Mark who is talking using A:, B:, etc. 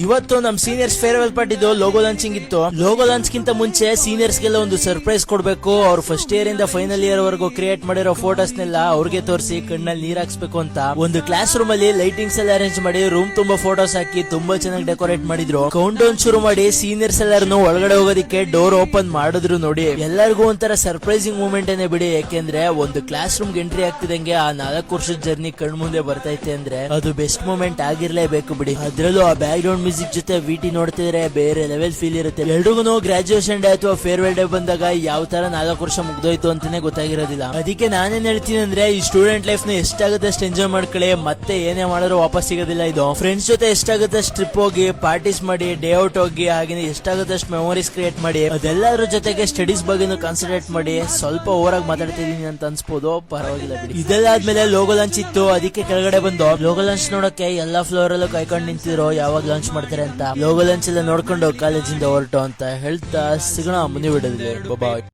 A: ಇವತ್ತು ನಮ್ seniors farewell ಪಾರ್ಟಿದು logo launching ಇತ್ತು. ಲೋಗೋ ಲಾಂಚ್ ಗಿಂತ ಮುಂಚೆ ಸೀನಿಯರ್ಸ್ ಗೆಲ್ಲ ಒಂದು ಸರ್ಪ್ರೈಸ್ ಕೊಡ್ಬೇಕು. ಅವ್ರು ಫಸ್ಟ್ ಇಯರ್ ಇಂದ ಫೈನಲ್ ಇಯರ್ ವರೆಗೂ ಕ್ರಿಯೇಟ್ ಮಾಡಿರೋ ಫೋಟೋಸ್ ನೆಲ್ಲ ಅವ್ರಿಗೆ ತೋರಿಸಿ ಕಣ್ಣಲ್ಲಿ ನೀರ್ ಹಾಕ್ಸ್ಬೇಕು ಅಂತ ಒಂದು ಕ್ಲಾಸ್ ರೂಮ್ ಅಲ್ಲಿ ಲೈಟಿಂಗ್ಸ್ ಎಲ್ಲ ಅರೇಂಜ್ ಮಾಡಿ ರೂಮ್ ತುಂಬಾ ಫೋಟೋಸ್ ಹಾಕಿ ತುಂಬಾ ಚೆನ್ನಾಗಿ ಡೆಕೋರೇಟ್ ಮಾಡಿದ್ರು. ಕೌಂಟ್ ಡೌನ್ ಶುರು ಮಾಡಿ ಸೀನಿಯರ್ಸ್ ಎಲ್ಲಾರನು ಒಳಗಡೆ ಹೋಗೋದಿಕ್ಕೆ ಡೋರ್ ಓಪನ್ ಮಾಡಿದ್ರು. ನೋಡಿ, ಎಲ್ಲರಿಗೂ ಒಂಥರ ಸರ್ಪ್ರೈಸಿಂಗ್ ಮೂಮೆಂಟ್ ಏನೇ ಬಿಡಿ. ಯಾಕೆಂದ್ರೆ ಒಂದು ಕ್ಲಾಸ್ ರೂಮ್ ಎಂಟ್ರಿ ಆಗ್ತಿದಂಗೆ ಆ 4 ವರ್ಷದ ಜರ್ನಿ ಕಣ್ ಮುಂದೆ ಬರ್ತೈತೆ ಅಂದ್ರೆ ಅದು ಬೆಸ್ಟ್ ಮೂಮೆಂಟ್ ಆಗಿರ್ಲೇಬೇಕು ಬಿಡಿ. ಅದ್ರಲ್ಲೂ ಆ ಬ್ಯಾಕ್ ಗ್ರೌಂಡ್ ಮ್ಯೂಸಿಕ್ ಜೊತೆ ವಿಟಿ ನೋಡ್ತಿದ್ರೆ ಬೇರೆ ಲೆವೆಲ್ ಫೀಲ್ ಇರುತ್ತೆ. ಎಲ್ರಿಗೂ ಗ್ರಾಜುಯೇಷನ್ ಡೇ ಅಥವಾ ಫೇರ್ವೆಲ್ ಡೇ ಬಂದಾಗ ಯಾವ ತರ 4 ವರ್ಷ ಮುಗ್ದೋಯ್ತು ಅಂತಾನೆ ಗೊತ್ತಾಗಿರೋದಿಲ್ಲ. ಅದಕ್ಕೆ ನಾನೇನ್ ಹೇಳ್ತೀನಿ ಅಂದ್ರೆ ಈ ಸ್ಟೂಡೆಂಟ್ ಲೈಫ್ ನ ಎಷ್ಟಾಗುತ್ತೆ ಅಷ್ಟು ಎಂಜಾಯ್ ಮಾಡ್ಕೊಳ್ಳಿ. ಮತ್ತೆ ಏನೇ ಮಾಡಿದ್ರು ವಾಪಸ್ ಸಿಗೋದಿಲ್ಲ ಇದು. ಫ್ರೆಂಡ್ಸ್ ಜೊತೆ ಎಷ್ಟಾಗುತ್ತೆ ಅಷ್ಟು ಟ್ರಿಪ್ ಹೋಗಿ ಪಾರ್ಟೀಸ್ ಮಾಡಿ ಡೇ ಔಟ್ ಹೋಗಿ ಹಾಗೆ ಎಷ್ಟಾಗುತ್ತೆ ಅಷ್ಟು ಮೆಮೊರೀಸ್ ಕ್ರಿಯೇಟ್ ಮಾಡಿ. ಅದೆಲ್ಲರ ಜೊತೆಗೆ ಸ್ಟಡೀಸ್ ಬಗ್ಗೆ ಕಾನ್ಸಂಟ್ರೇಟ್ ಮಾಡಿ. ಸ್ವಲ್ಪ ಓವರ್ ಆಗಿ ಮಾತಾಡ್ತಿದೀನಿ ಅಂತ ಅನ್ಸ್ಬೋದು, ಪರವಾಗಿಲ್ಲ ಬಿಡಿ. ಇದೆಲ್ಲ ಆದ್ಮೇಲೆ ಲೋಗೋ ಲಾಂಚ್ ಇತ್ತು. ಅದಕ್ಕೆ ಕೆಳಗಡೆ ಬಂದು ಲೋಗೋ ಲಾಂಚ್ ನೋಡಕ್ಕೆ ಎಲ್ಲಾ ಫ್ಲೋರ್ ಅಲ್ಲೂ ಕಾಯ್ಕೊಂಡು ನಿಂತಿದ್ರು ಯಾವಾಗ ಲಾಂಚ್ ಮಾಡ್ತಾರೆ ಅಂತ. ಲೋಗೋ ಲಾಂಚ್ ಎಲ್ಲ ನೋಡ್ಕೊಂಡು ಕಾಲೇಜಿಂದ ಹೊರಟು ಅಂತ ಹೇಳ್ತಾ ಸಿಗೋಣ ಮುಂದೆ ಬಿಡೋದಿಲ್ಲ. ಬಾಯ್.